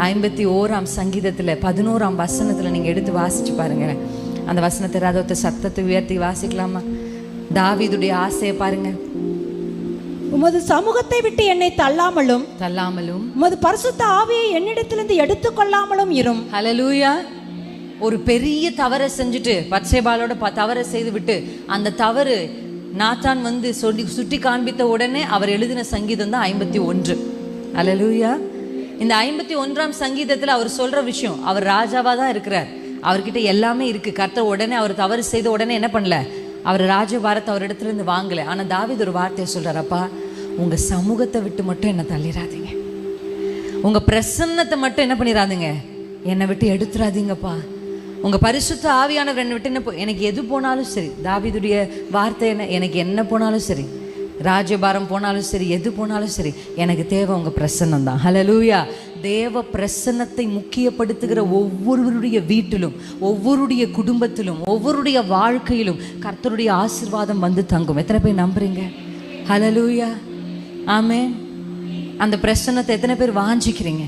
51ஆம் சங்கீதத்தில் 11ஆம் வசனத்தில் நீங்கள் எடுத்து வாசிச்சு பாருங்க. அந்த வசனத்தை ரதத்தை சத்தத்தை உயர்த்தி வாசிக்கலாமா? தாவீதுடைய ஆசையை பாருங்க. உமது சமூகத்தை விட்டு என்னை தள்ளாமலும் உமது பரிசுத்த ஆவியை என்னிடத்திலிருந்து எடுத்துக்கொள்ளாமலும் இரும். ஹல்லேலூயா. ஒரு பெரிய தவறை செஞ்சுட்டு பத்சேபாளோட தவறை செய்து விட்டு அந்த தவறு நாத்தான் வந்து சுட்டி காண்பித்த உடனே அவர் எழுதின சங்கீதம் தான் 51. ஹல்லேலூயா. இந்த 51ஆம் சங்கீதத்தில் அவர் சொல்ற விஷயம், அவர் ராஜாவா தான் இருக்கிறார், அவர்கிட்ட எல்லாமே இருக்கு. கர்த்தர் உடனே அவர் தவறு செய்த உடனே என்ன பண்ணல, அவர் ராஜபாரத்தை அவர் இடத்துல இருந்து வாங்கல. ஆனா தாவீது ஒரு வார்த்தையை சொல்றார், அப்பா உங்க சமூகத்தை விட்டு மட்டும் என்ன தள்ளிடாதீங்க, உங்க பிரசன்னத்தை மட்டும் என்ன பண்ணிடாதீங்க, என்னை விட்டு எடுத்துடாதீங்கப்பா. உங்க பரிசுத்த ஆவியானவர் என்னை விட்டு என்ன எனக்கு எது போனாலும் சரி. தாவீதுடைய வார்த்தை என்ன, எனக்கு என்ன போனாலும் சரி, ராஜபாரம் போனாலும் சரி, எது போனாலும் சரி, எனக்கு தேவை உங்க பிரசன்னம் தான். ஹல்லேலூயா. தேவ பிரசன்னத்தை முக்கியப்படுத்துகிற ஒவ்வொருவருடைய வீட்டிலும், ஒவ்வொருடைய குடும்பத்திலும், ஒவ்வொருடைய வாழ்க்கையிலும் கர்த்தருடைய ஆசீர்வாதம் வந்து தங்கும். எத்தனை பேர் நம்புறீங்க? ஹல்லேலூயா. ஆமென். அந்த பிரசன்னத்தை எத்தனை பேர் வாஞ்சிக்கிறீங்க?